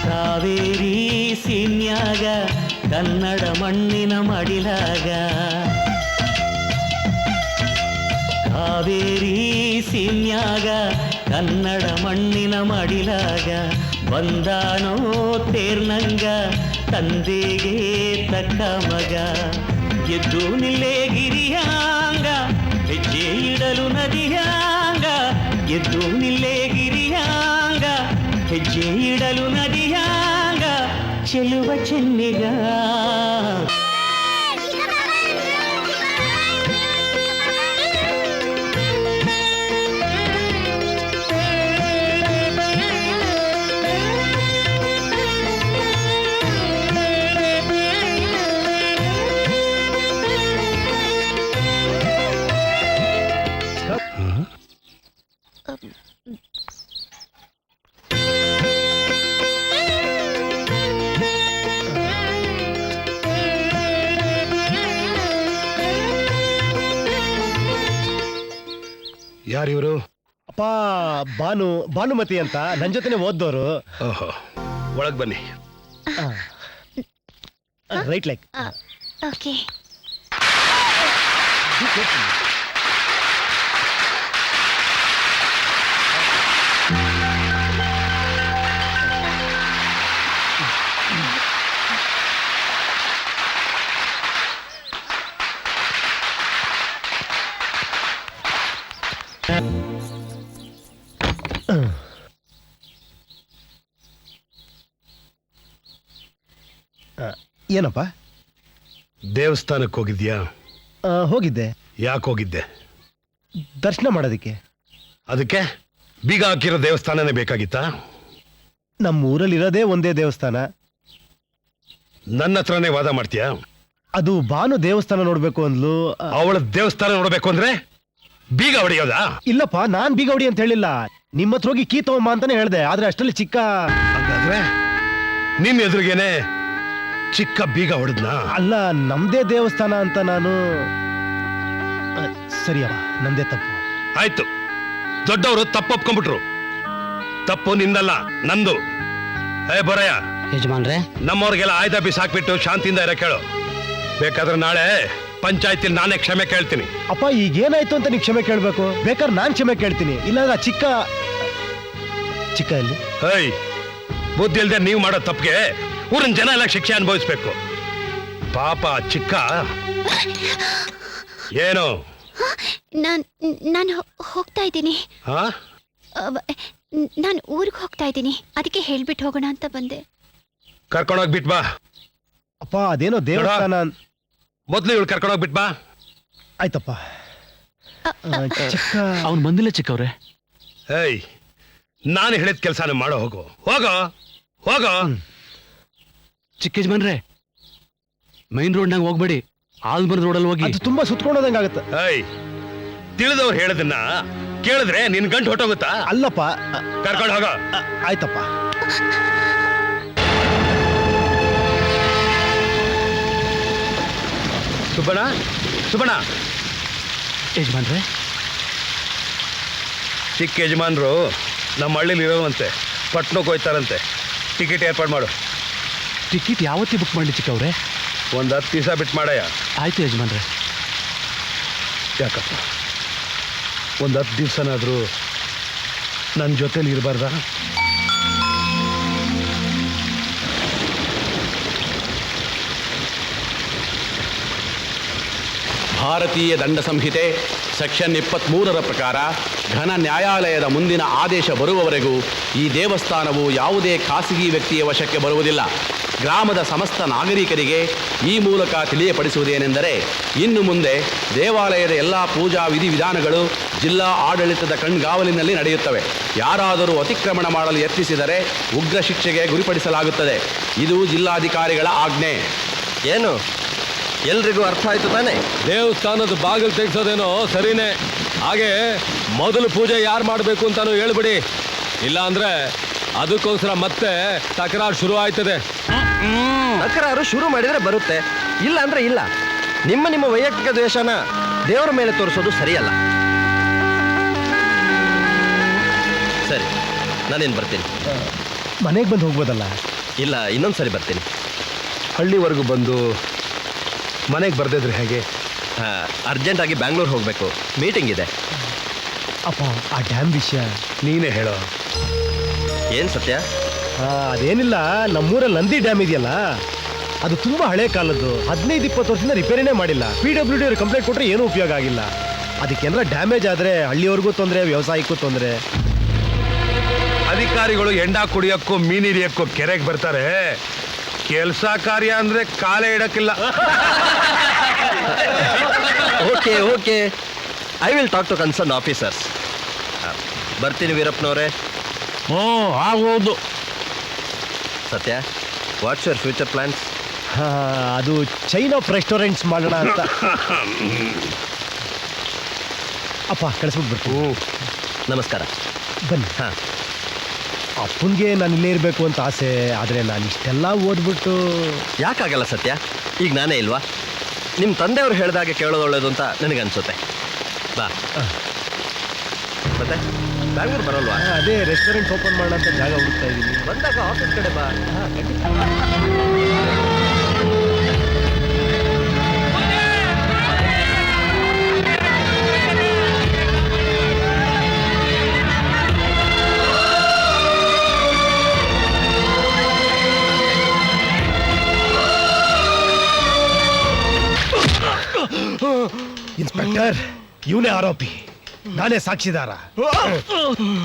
ಕಾವೇರಿ ಸೀನ್ಯಾಗ ಕನ್ನಡ ಮಣ್ಣಿನ ಮಡಿಲಾಗ ಕಾವೇರಿ ಸೀನ್ಯಾಗ ಕನ್ನಡ ಮಣ್ಣಿನ ಮಡಿಲಾಗ ಬಂದಾನೋ ತೇರ್ನಂಗ ತಂದೆಗೆ ತಕ್ಕ ಮಗ ಎದ್ದು ನಿಲ್ಲೇ ಗಿರಿಯಾಂಗ ಹೆಜ್ಜೆ ಇಡಲು ನದಿಯಾಂಗ ಎದ್ದು ನಿಲ್ಲೇ ಗಿರಿಯಾಂಗ ಹೆಜ್ಜೆ ಇಡಲು ನದಿಯಾಂಗ ಚೆಲುವ ಚೆನ್ನಿಗ ಯಾರಿವರು? ಅಪ್ಪ ಭಾನುಮತಿ ಅಂತ ನನ್ನ ಜೊತೆನೆ ಓದ್ದೋರು. ಓಹೋ, ಒಳಗ್ ಬನ್ನಿ. Right like. ಓಕೆ. ಏನಪ್ಪ? ದೇವಸ್ಥಾನಕ್ಕೆ ಹೋಗಿದ್ಯಾ? ಹೋಗಿದ್ದೆ. ಯಾಕೆ ಹೋಗಿದ್ದೆ? ದರ್ಶನ ಮಾಡೋದಕ್ಕೆ. ಅದಕ್ಕೆ ಬೀಗ ಹಾಕಿರೋ ದೇವಸ್ಥಾನನೇ ಬೇಕಾಗಿತ್ತಾ? ನಮ್ಮ ಊರಲ್ಲಿರೋದೇ ಒಂದೇ ದೇವಸ್ಥಾನ. ನನ್ನ ಹತ್ರನೇ ವಾದ ಮಾಡ್ತೀಯಾ? ಅದು ಭಾನು ದೇವಸ್ಥಾನ ನೋಡ್ಬೇಕು ಅಂದ್ಲು. ಅವಳ ದೇವಸ್ಥಾನ ನೋಡ್ಬೇಕು ಅಂದ್ರೆ ಬೀಗ ಹೊಡೆಯೋದಾ? ಇಲ್ಲಪ್ಪ, ನಾನ್ ಬೀಗ ಹೊಡಿ ಅಂತ ಹೇಳಿಲ್ಲ. ನಿಮ್ಮ ಹತ್ರ ಹೋಗಿ ಕೀ ತಗೊಂಬ ಅಂತಾನೆ ಹೇಳ್ದೆ. ಆದ್ರೆ ಅಷ್ಟರಲ್ಲಿ ಚಿಕ್ಕ ಹಾಗಾದ್ರೆ ನಿಮ್ ಎದುರಿಗೇನೆ ಚಿಕ್ಕ ಬೀಗ ಹೊಡೆದ್ನಾ? ಅಲ್ಲ, ನಮ್ದೇ ದೇವಸ್ಥಾನ ಅಂತ ನಾನು. ಸರಿಯಮ್ಮ, ನಂದೇ ತಪ್ಪು. ಆಯ್ತು, ದೊಡ್ಡವರು ತಪ್ಪು ಒಪ್ಕೊಂಡ್ಬಿಟ್ರು. ತಪ್ಪು ನಿಂದಲ್ಲ, ನಂದು. ಬರಯ್ಯ ಯಜಮಾನ್ರೆ, ನಮ್ಮವ್ರಿಗೆಲ್ಲ ಆಯ್ದ ಬಿಸಾಕ್ಬಿಟ್ಟು ಶಾಂತಿಯಿಂದ ಇರೋ ಕೇಳು. ಬೇಕಾದ್ರೆ ನಾಳೆ ಪಂಚಾಯತಿಲಿ ನಾನೇ ಕ್ಷಮೆ ಕೇಳ್ತೀನಿ. ಅಪ್ಪ, ಈಗೇನಾಯ್ತು ಅಂತ ನೀ ಕ್ಷಮೆ ಕೇಳ್ಬೇಕು. ಬೇಕಾದ್ರೆ ನಾನ್ ಕ್ಷಮೆ ಕೇಳ್ತೀನಿ. ಇಲ್ಲಾಂದ್ರೆ ಚಿಕ್ಕ ಇಲ್ಲಿ ಬುದ್ಧಿ ಇಲ್ದೆ ನೀವು ಮಾಡೋ ತಪ್ಪಿಗೆ ಊರಿನ ಜನ ಎಲ್ಲ ಶಿಕ್ಷೆ ಅನುಭವಿಸ್ಬೇಕು. ಪಾಪ ಚಿಕ್ಕ. ಏನು? ನಾನು ಹೋಗ್ತಾ ಇದ್ದೀನಿ. ನಾನು ಊರಿಗೆ ಹೋಗ್ತಾ ಇದ್ದೀನಿ. ಅದಕ್ಕೆ ಹೇಳ್ಬಿಟ್ಟು ಹೋಗೋಣ ಅಂತ ಬಂದೆ. ಕರ್ಕೊಂಡೋಗ್ಬಿಟ್ ಬಾ. ಅಪ್ಪ, ಅದೇನೋ ದೇವಸ್ಥಾನ. ಮೊದ್ಲು ಇವಳು ಕರ್ಕೊಂಡೋಗ್ಬಿಟ್ ಬಾ. ಆಯ್ತಪ್ಪ. ಚಿಕ್ಕ ಅವ್ನು ಬಂದಿಲ್ಲ ಚಿಕ್ಕವ್ರೆ. ನಾನು ಹೇಳಿದ ಕೆಲಸನ ಮಾಡೋ. ಹೋಗೋ. ಚಿಕ್ಕ ಯಜಮಾನ್ರೆ, ಮೈನ್ ರೋಡ್ನಾಗ ಹೋಗ್ಬೇಡಿ, ಆಲ್ಮರದ ರೋಡಲ್ಲಿ ಹೋಗಿ. ಅದು ತುಂಬಾ ಸುತ್ಕೊಂಡೋದಂಗಾಗತ್ತೆ. ತಿಳಿದವ್ರು ಹೇಳದನ್ನ ಕೇಳಿದ್ರೆ ನಿನ್ ಗಂಟು ಹೊಟ್ಟೋಗುತ್ತಾ? ಅಲ್ಲಪ್ಪ, ಕರ್ಕೊಂಡು ಹೋಗ. ಆಯ್ತಪ್ಪ. ಸುಬ್ಬಣ್ಣ ಯಜಮಾನ್ರೆ, ಚಿಕ್ಕ ಯಜಮಾನ್ರು ನಮ್ಮ ಹಳ್ಳಿಲಿ ಇರೋವಂತೆ, ಪಟ್ನಕ್ಕೆ ಹೋಯ್ತಾರಂತೆ. ಟಿಕೆಟ್ ಏರ್ಪಾಡು ಮಾಡು. ಟಿಕೆಟ್ ಯಾವತ್ತಿ ಬುಕ್ ಮಾಡಿ ಚಿಕ್ಕವ್ರೆ? ಒಂದು 10 ದಿವಸ ಬಿಟ್ಟು ಮಾಡಯ್ಯ. ಆಯ್ತು ಯಜಮಾನ್ರೆ. ಯಾಕಪ್ಪ, ಒಂದು 10 ದಿವಸನಾದರೂ ನನ್ನ ಜೊತೆಲಿ ಇರಬಾರ್ದಾ? ಭಾರತೀಯ ದಂಡ ಸಂಹಿತೆ ಸೆಕ್ಷನ್ 23ರ ಪ್ರಕಾರ ಘನ ನ್ಯಾಯಾಲಯದ ಮುಂದಿನ ಆದೇಶ ಬರುವವರೆಗೂ ಈ ದೇವಸ್ಥಾನವು ಯಾವುದೇ ಖಾಸಗಿ ವ್ಯಕ್ತಿಯ ವಶಕ್ಕೆ ಬರುವುದಿಲ್ಲ. ಗ್ರಾಮದ ಸಮಸ್ತ ನಾಗರಿಕರಿಗೆ ಈ ಮೂಲಕ ತಿಳಿಯಪಡಿಸುವುದೇನೆಂದರೆ, ಇನ್ನು ಮುಂದೆ ದೇವಾಲಯದ ಎಲ್ಲ ಪೂಜಾ ವಿಧಿವಿಧಾನಗಳು ಜಿಲ್ಲಾ ಆಡಳಿತದ ಕಣ್ಗಾವಲಿನಲ್ಲಿ ನಡೆಯುತ್ತವೆ. ಯಾರಾದರೂ ಅತಿಕ್ರಮಣ ಮಾಡಲು ಯತ್ನಿಸಿದರೆ ಉಗ್ರ ಶಿಕ್ಷೆಗೆ ಗುರಿಪಡಿಸಲಾಗುತ್ತದೆ. ಇದು ಜಿಲ್ಲಾಧಿಕಾರಿಗಳ ಆಜ್ಞೆ. ಏನು ಎಲ್ರಿಗೂ ಅರ್ಥ ಆಯ್ತು ತಾನೆ? ದೇವಸ್ಥಾನದ ಬಾಗಿಲು ತೆಗೆಸೋದೇನೋ ಸರಿನೇ, ಹಾಗೆ ಮೊದಲು ಪೂಜೆ ಯಾರು ಮಾಡಬೇಕು ಅಂತಾನು ಹೇಳ್ಬಿಡಿ. ಇಲ್ಲ ಅಂದ್ರೆ ಅದಕ್ಕೋಸ್ಕರ ಮತ್ತೆ ತಕರಾರು ಶುರು ಆಯ್ತದೆ. ತಕರಾರು ಶುರು ಮಾಡಿದ್ರೆ ಬರುತ್ತೆ, ಇಲ್ಲ ಅಂದ್ರೆ ಇಲ್ಲ. ನಿಮ್ಮ ವೈಯಕ್ತಿಕ ದ್ವೇಷನ ದೇವರ ಮೇಲೆ ತೋರಿಸೋದು ಸರಿಯಲ್ಲ. ಸರಿ, ನಾನೇನು ಬರ್ತೀನಿ. ಮನೆಗೆ ಬಂದು ಹೋಗ್ಬೋದಲ್ಲ? ಇಲ್ಲ ಇನ್ನೊಂದ್ಸರಿ ಬರ್ತೀನಿ. ಹಳ್ಳಿವರೆಗೂ ಬಂದು ಮನೆಗೆ ಬರ್ದಿದ್ರೆ ಹೇಗೆ? ಅರ್ಜೆಂಟಾಗಿ ಬ್ಯಾಂಗ್ಳೂರ್ ಹೋಗಬೇಕು, ಮೀಟಿಂಗ್ ಇದೆ. ಅಪ್ಪ ಆ ಡ್ಯಾಮ್ ವಿಷಯ ನೀನೇ ಹೇಳೋ. ಏನು ಸತ್ಯ? ಅದೇನಿಲ್ಲ, ನಮ್ಮೂರಲ್ಲಿ ನಂದಿ ಡ್ಯಾಮ್ ಇದೆಯಲ್ಲ, ಅದು ತುಂಬಾ ಹಳೆ ಕಾಲದ್ದು. 15-20 ವರ್ಷದಿಂದ ರಿಪೇರಿನೇ ಮಾಡಿಲ್ಲ. PWD ಅವ್ರಿಗೆ ಕಂಪ್ಲೇಂಟ್ ಕೊಟ್ಟರೆ ಏನೂ ಉಪಯೋಗ ಆಗಿಲ್ಲ. ಅದಕ್ಕೆಲ್ಲ ಡ್ಯಾಮೇಜ್ ಆದರೆ ಹಳ್ಳಿಯವ್ರಿಗೂ ತೊಂದರೆ, ವ್ಯವಸಾಯಕ್ಕೂ ತೊಂದರೆ. ಅಧಿಕಾರಿಗಳು ಎಂಡ ಕುಡಿಯೋಕ್ಕೂ ಮೀನ್ ಹಿಡಿಯೋಕ್ಕೂ ಕೆರೆಗೆ ಬರ್ತಾರೆ, ಕೆಲಸ ಕಾರ್ಯ ಅಂದ್ರೆ ಕಾಲೇ ಇಡಕ್ಕಿಲ್ಲ. Okay okay, I will talk to concern officers. ಬರ್ತೀನಿ ವೀರಪ್ಪನವರೇ. ಆಗೋದು. Satya, what's your future plans? ಅದು ಚೈನ್ ಆಫ್ ರೆಸ್ಟೋರೆಂಟ್ಸ್ ಮಾಡೋಣ ಅಂತ. ಅಪ್ಪ ಕಳಿಸ್ಬಿಟ್ಟು ಬರ್ತೀನಿ. ನಮಸ್ಕಾರ. ಬನ್ನಿ. ಹಾಂ, ಅಪ್ಪನಿಗೆ ನಾನು ಇಲ್ಲೇ ಇರಬೇಕು ಅಂತ ಆಸೆ, ಆದರೆ ನಾನು ಇಷ್ಟೆಲ್ಲ ಓದ್ಬಿಟ್ಟು. ಯಾಕಾಗಲ್ಲ ಸತ್ಯ? ಈಗ ನಾನೇ ಇಲ್ವಾ? ನಿಮ್ಮ ತಂದೆಯವರು ಹೇಳಿದಾಗೆ ಕೇಳೋದು ಒಳ್ಳೇದು ಅಂತ ನನಗನ್ಸುತ್ತೆ. ಬಾ. ಮತ್ತೆ ಬ್ಯಾಂಗ್ಳೂರ್ ಬರೋಲ್ವಾ? ಅದೇ ರೆಸ್ಟೋರೆಂಟ್ ಓಪನ್ ಮಾಡೋಣ ಅಂತ ಜಾಗ ಹುಡುಕ್ತಾ ಇದ್ದೀನಿ. ಬಂದಾಗ ಆಫೀಸ್ ಕಡೆ ಬಾ. ಇನ್ಸ್ಪೆಕ್ಟರ್, ಇವನೇ ಆರೋಪಿ, ನಾನೇ ಸಾಕ್ಷಿದಾರ.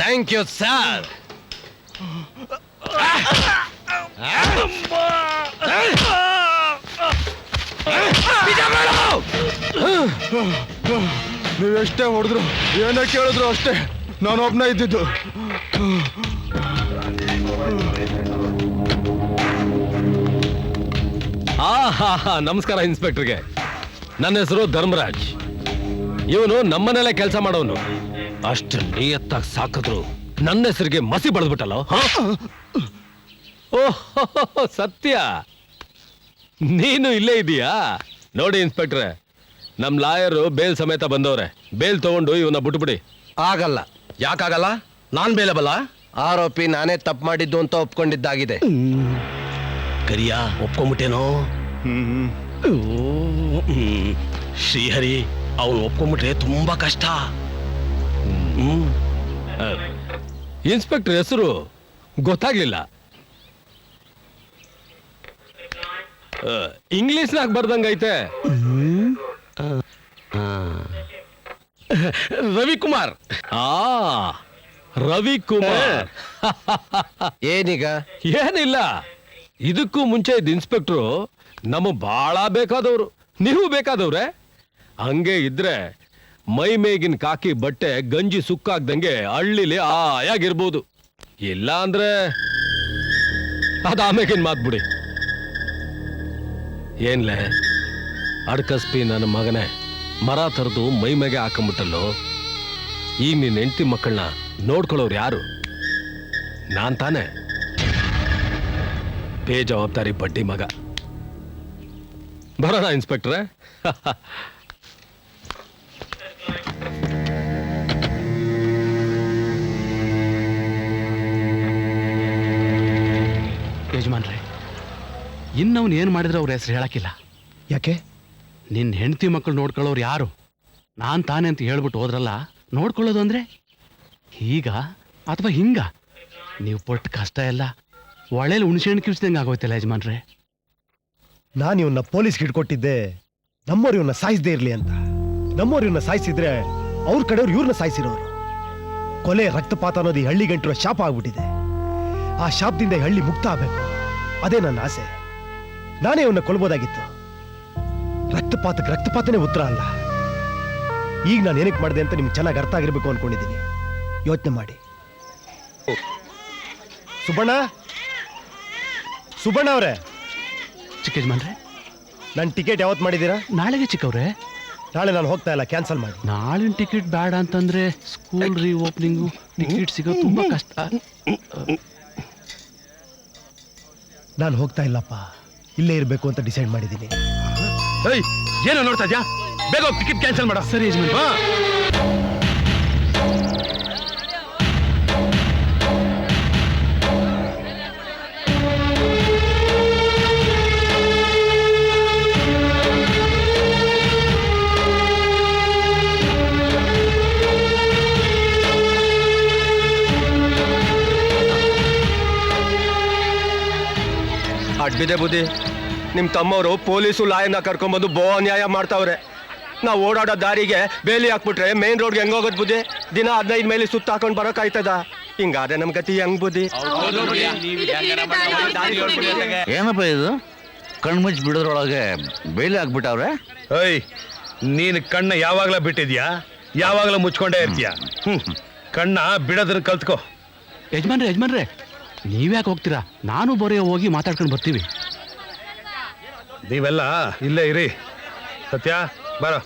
Thank you sir. ನೀವೆಷ್ಟೇ ಹೊಡೆದ್ರು ಏನೇ ಕೇಳಿದ್ರು ಅಷ್ಟೇ, ನಾನು ಒಬ್ಬನೇ ಇದ್ದಿದ್ದು. ನಮಸ್ಕಾರ ಇನ್ಸ್ಪೆಕ್ಟರ್ಗೆ. ನನ್ನ ಹೆಸರು ಧರ್ಮರಾಜ್. ಇವನು ನಮ್ಮನೆಲ್ಲೇ ಕೆಲಸ ಮಾಡೋನು. ಅಷ್ಟು ನಿಯತ್ತಾಗಿ ಸಾಕಿದ್ರು ನನ್ನ ಹೆಸರಿಗೆ ಮಸಿ ಬಳದ್ಬಿಟ್ಟಲ್ಲ. ಓಹ್ ಸತ್ಯ, ನೀನು ಇಲ್ಲೇ ಇದೀಯಾ? ನೋಡಿ ಇನ್ಸ್ಪೆಕ್ಟ್ರೆ, ನಮ್ ಲಾಯರು ಬೇಲ್ ಸಮೇತ ಬಂದವ್ರೆ. ಬೇಲ್ ತಗೊಂಡು ಇವನ್ನ ಬಿಟ್ಬಿಡಿ. ಆಗಲ್ಲ. ಯಾಕಾಗಲ್ಲ? ನಾನ್ ಬೇಲಬಲ್ಲ. ಆರೋಪಿ ನಾನೇ ತಪ್ಪು ಮಾಡಿದ್ದು ಅಂತ ಒಪ್ಕೊಂಡಿದ್ದಾಗಿದೆ. ಕರಿಯ ಒಪ್ಕೊಂಬಿಟ್ಟೇನೋ? ಶ್ರೀಹರಿ, ಅವನು ಒಪ್ಕೊಂಬಿಟ್ರೆ ತುಂಬಾ ಕಷ್ಟ. ಇನ್ಸ್ಪೆಕ್ಟರ್ ಹೆಸರು ಗೊತ್ತಾಗ್ಲಿಲ್ಲ. ಇಂಗ್ಲಿಷ್ನಾಗ ಬರ್ದಂಗೈತೆ. ರವಿಕುಮಾರ್. ರವಿಕುಮಾರ್. ಏನೀಗ? ಏನಿಲ್ಲ, ಇದಕ್ಕೂ ಮುಂಚೆ ಇದ್ದ ಇನ್ಸ್ಪೆಕ್ಟ್ರು ನಮಗೆ ಬಹಳ ಬೇಕಾದವರು. ನೀವು ಬೇಕಾದವ್ರೆ? ಹಂಗೆ ಇದ್ರೆ ಮೈ ಮೇಗಿನ ಕಾಕಿ ಬಟ್ಟೆ ಗಂಜಿ ಸುಕ್ಕಾಗ್ದಂಗೆ ಹಳ್ಳಿಲಿ ಆಯಾಗಿರ್ಬೋದು. ಇಲ್ಲ ಅಂದ್ರೆ ಅದಾಮೇಗಿನ ಮಾತ್ಬಿಡಿ. ಏನ್ಲೆ ಅಡ್ಕಸ್ಪಿ ನನ್ನ ಮಗನೇ, ಮರ ತರದು ಮೈ ಮೇಗೆ ಹಾಕೊಂಬಿಟ್ಟಲ್ಲೋ. ಈಗ ನಿನ್ನ ಹೆಂಡತಿ ಮಕ್ಕಳನ್ನ ನೋಡ್ಕೊಳ್ಳೋರು ಯಾರು? ನಾನ್ ತಾನೆ. ಬೇಜವಾಬ್ದಾರಿ ಬಡ್ಡಿ ಮಗ. ಬರೋಣ ಇನ್ಸ್ಪೆಕ್ಟ್ರೆ. ಯಜಮಾನ್ರೆ, ಇನ್ನವನು ಏನು ಮಾಡಿದ್ರೆ ಅವ್ರ ಹೆಸರು ಹೇಳಕ್ಕಿಲ್ಲ. ಯಾಕೆ? ನಿನ್ನ ಹೆಂಡತಿ ಮಕ್ಕಳು ನೋಡ್ಕೊಳ್ಳೋರು ಯಾರು? ನಾನು ತಾನೇ ಅಂತ ಹೇಳ್ಬಿಟ್ಟು ಹೋದ್ರಲ್ಲ. ನೋಡ್ಕೊಳ್ಳೋದು ಅಂದ್ರೆ ಹೀಗ ಅಥವಾ ಹಿಂಗ? ನೀವು ಪಟ್ಟ ಕಷ್ಟ ಎಲ್ಲ ಒಳ್ಳೆಯಲ್ಲಿ ಹುಣಸೆಹಣ್ಣು ಕಿವಿಸ್ದಂಗೆ ಆಗೋಯ್ತಲ್ಲ ಯಜಮಾನ್ರೆ. ನಾನು ಇವನ್ನ ಪೊಲೀಸ್ಗೆ ಹಿಡ್ಕೊಟ್ಟಿದ್ದೆ ನಮ್ಮವ್ರು ಇವನ್ನ ಸಾಯಿಸದೇ ಇರಲಿ ಅಂತ. ನಮ್ಮವ್ರು ಇವನ್ನ ಸಾಯಿಸಿದ್ರೆ ಅವ್ರ ಕಡೆಯವ್ರು ಇವ್ರನ್ನ ಸಾಯಿಸಿರೋರು. ಕೊಲೆ ರಕ್ತಪಾತ ಅನ್ನೋದು ಈ ಹಳ್ಳಿ ಗಂಟಿರೋ ಶಾಪ ಆಗ್ಬಿಟ್ಟಿದೆ. ಆ ಶಾಪದಿಂದ ಈ ಹಳ್ಳಿ ಮುಕ್ತ ಆಗಬೇಕು, ಅದೇ ನನ್ನ ಆಸೆ. ನಾನೇ ಇವನ್ನ ಕೊಲ್ಬೋದಾಗಿತ್ತು. ರಕ್ತಪಾತಕ್ಕೆ ರಕ್ತಪಾತನೇ ಉತ್ತರ ಅಲ್ಲ. ಈಗ ನಾನು ಏನಕ್ಕೆ ಮಾಡಿದೆ ಅಂತ ನಿಮ್ಗೆ ಚೆನ್ನಾಗಿ ಅರ್ಥ ಆಗಿರ್ಬೇಕು ಅನ್ಕೊಂಡಿದ್ದೀನಿ. ಯೋಚನೆ ಮಾಡಿ. ಸುಬ್ಬಣ್ಣ, ಸುಬ್ಬಣ್ಣ ಅವರೇ, ಚಿಕ್ಕ ಯಜಮಾನ್ರೆ, ನನ್ನ ಟಿಕೆಟ್ ಯಾವತ್ತು ಮಾಡಿದ್ದೀರಾ? ನಾಳೆಗೆ ಚಿಕ್ಕವ್ರೆ. ನಾಳೆ ನಾನು ಹೋಗ್ತಾ ಇಲ್ಲ, ಕ್ಯಾನ್ಸಲ್ ಮಾಡಿ. ನಾಳಿನ ಟಿಕೆಟ್ ಬೇಡ ಅಂತಂದ್ರೆ ಸ್ಕೂಲ್ ರೀ ಓಪನಿಂಗು ಟಿಕೆಟ್ ಸಿಗೋದು ತುಂಬಾ ಕಷ್ಟ. ನಾನು ಹೋಗ್ತಾ ಇಲ್ಲಪ್ಪ, ಇಲ್ಲೇ ಇರಬೇಕು ಅಂತ ಡಿಸೈಡ್ ಮಾಡಿದ್ದೀನಿ. ಏನೋ ನೋಡ್ತಾ ಇದ್ಯಾ? ಬೇಗ ಟಿಕೆಟ್ ಕ್ಯಾನ್ಸಲ್ ಮಾಡ. ಸರಿ ಯಜಮಾನ್ರೆ. ಅಡ್ಬಿದೆ ಬುದ್ಧಿ ನಿಮ್ ತಮ್ಮವರು ಪೊಲೀಸು ಲಾಯನ್ನ ಕರ್ಕೊಂಡ್ಬಂದು ಬೋ ಅನ್ಯಾಯ ಮಾಡ್ತಾವ್ರೆ. ನಾವು ಓಡಾಡೋ ದಾರಿಗೆ ಬೇಲಿ ಹಾಕ್ಬಿಟ್ರೆ ಮೇನ್ ರೋಡ್ಗೆ ಹೆಂಗೋಗೋದ್ ಬುದ್ಧಿ? ದಿನ 15 ಮೈಲಿ ಸುತ್ತ ಹಾಕೊಂಡ್ ಬರೋಕಾಯ್ತದ? ಹಿಂಗಾದ್ರೆ ನಮ್ ಗತಿ ಹೆಂಗ್ ಬುದ್ಧಿ? ಏನಪ್ಪ ಇದು ಕಣ್ಮುಚ್ಚಿ ಬಿಡೋದ್ರೊಳಗೆ ಬೇಲಿ ಹಾಕ್ಬಿಟ್ಟವ್ರೆ. ಏಯ್, ನೀನ್ ಕಣ್ಣ ಯಾವಾಗ್ಲ ಬಿಟ್ಟಿದ್ಯಾ? ಯಾವಾಗ್ಲ ಮುಚ್ಕೊಂಡೇ ಇರ್ತೀಯ. ಕಣ್ಣ ಬಿಡೋದನ್ನ ಕಲ್ತ್ಕೋ. ಯಜಮಾನ್ರೆ ನೀವ್ಯಾಕೆ ಹೋಗ್ತೀರಾ? ನಾನು ಬರೆಯೋ ಹೋಗಿ ಮಾತಾಡ್ಕೊಂಡು ಬರ್ತೀವಿ. ನೀವೆಲ್ಲ ಇಲ್ಲೇ ಇರಿ. ಸತ್ಯ ಬರೋ.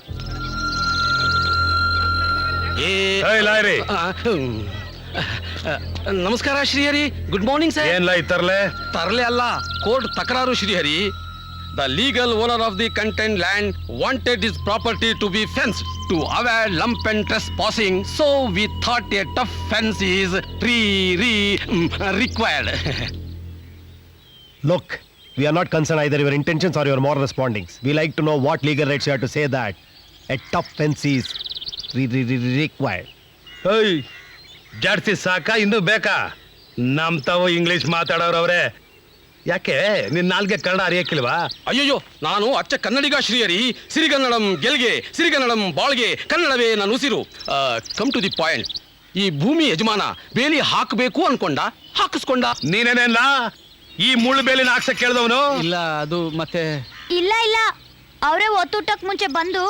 ಏಯ್ ಲಾಯರಿ, ನಮಸ್ಕಾರ ಶ್ರೀಹರಿ. Good morning sir. ಏನ್ಲ ಈ ತರ್ಲೆ? ತರಲೆ ಅಲ್ಲ, ಕೋರ್ಟ್ ತಕರಾರು Srihari. The legal owner of the content land wanted his property to be fenced to avoid lump and trespassing, so we thought a tough fence is required. Look, we are not concerned either your intentions or your moral respondings. We like to know what legal rights you have to say that a tough fence is required. ಏಯ್, ಜಾಡ್ಸಿ ಸಾಕ, ಇನ್ನೂ ಬೇಕಾ? ನಮ್ ತಾವು English ಮಾತಾಡೋರವ್ರೆ. ಯಾಕೆ ನಿನ್ ನಾಲ್ಗೆ ಕನ್ನಡ ಅರಿಯಕ್ಕಿಲ್ವಾ? ಅಯ್ಯಯ್ಯೋ, ನಾನು ಅಚ್ಚ ಕನ್ನಡಿಗ ಶ್ರೀಹರಿ. ಸಿರಿಗನ್ನಡಂ ಗೆಲ್ಗೆ, ಸಿರಿಗನ್ನಡಂ ಬಾಳ್ಗೆ, ಕನ್ನಡವೇ ನನ್ನ ಉಸಿರು. Come to the point. ಈ ಭೂಮಿ ಯಜಮಾನ ಬೇಲಿ ಹಾಕಬೇಕು ಅನ್ಕೊಂಡ, ಹಾಕಿಸ್ಕೊಂಡ. ನೀನೇನೇನ ಈ ಮುಳ್ಳು ಬೇಲಿನ ಹಾಕ್ಸಕ್ ಕೇಳ್ದವನು? ಇಲ್ಲ, ಅದು ಮತ್ತೆ ಇಲ್ಲ ಅವರೇ ಒತ್ತೂಟಕ್ ಮುಂಚೆ ಬಂದು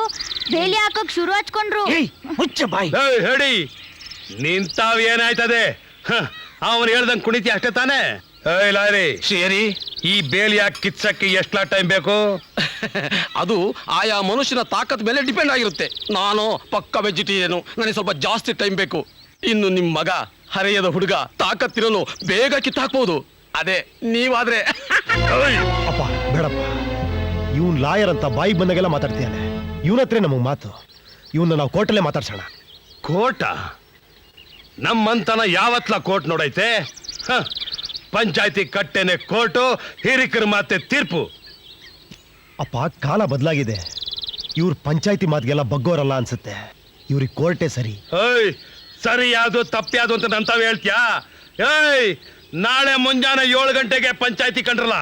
ಬೇಲಿ ಹಾಕಕ್ ಶುರು ಹಚ್ಕೊಂಡ್ರು. ಏಯ್, ಹೇಳಿ ನಿಂತಾವ್ ಏನಾಯ್ತದೆ? ಅವನು ಹೇಳ್ದಂಗ್ ಕುಣಿತಿ ಅಷ್ಟೇ ತಾನೇ? ಏಯ್ ಲಾರಿ, ಶ್ರೀಹರಿ, ಈ ಬೇಲಿ ಹಾಕಿ ಕಿಚ್ಚಕ್ಕೆ ಎಷ್ಟ್ಲಾ ಟೈಮ್ ಬೇಕು? ಅದು ಆಯಾ ಮನುಷ್ಯನ ತಾಕತ್ ಮೇಲೆ ಡಿಪೆಂಡ್ ಆಗಿರುತ್ತೆ. ನಾನು ಪಕ್ಕ ವೆಜಿಟೇರಿಯನು, ನನಗೆ ಸ್ವಲ್ಪ ಜಾಸ್ತಿ ಟೈಮ್ ಬೇಕು. ಇನ್ನು ನಿಮ್ ಮಗ ಹರೆಯದ ಹುಡುಗ ತಾಕತ್ತಿರೋನು ಬೇಗ ಕಿತ್ತಾಕ್ಬಹುದು. ಅದೇ ನೀವಾದ್ರೆ ಏಯ್, ಅಪ್ಪ ಬೇಡಪ್ಪ, ಇವನ್ ಲಾಯರ್ ಅಂತ ಬಾಯಿಗೆ ಬಂದಾಗೆಲ್ಲ ಮಾತಾಡ್ತೀಯಾನೆ. ಇವನ ಹತ್ರ ನಮಗ್ ಮಾತು. ಇವನ್ನ ನಾವು ಕೋರ್ಟಲ್ಲೇ ಮಾತಾಡ್ಸೋಣ. ಕೋಟ? ನಮ್ಮಂತನ ಯಾವತ್ಲ ಕೋರ್ಟ್ ನೋಡೈತೆ? ಪಂಚಾಯತಿ ಕಟ್ಟೆನೆ ಕೋರ್ಟು, ಹಿರಿಕರ ಮಾತೆ ತೀರ್ಪು. ಅಪ್ಪ, ಕಾಲ ಬದಲಾಗಿದೆ. ಇವ್ರ ಪಂಚಾಯತಿ ಮಾತಿಗೆಲ್ಲ ಬಗ್ಗೋರಲ್ಲ ಅನ್ಸುತ್ತೆ. ಇವ್ರಿಗೆ ಕೋರ್ಟೇ ಸರಿ. ಏಯ್, ಸರಿ ಯಾವ್ದು ತಪ್ಪು ಯಾವ್ದು ಅಂತ ನಂತಾವ್ ಹೇಳ್ತೀಯಾ? ಏಯ್, ನಾಳೆ ಮುಂಜಾನೆ 7 ಗಂಟೆಗೆ ಪಂಚಾಯತಿ ಕಂಡ್ರಲ್ಲ,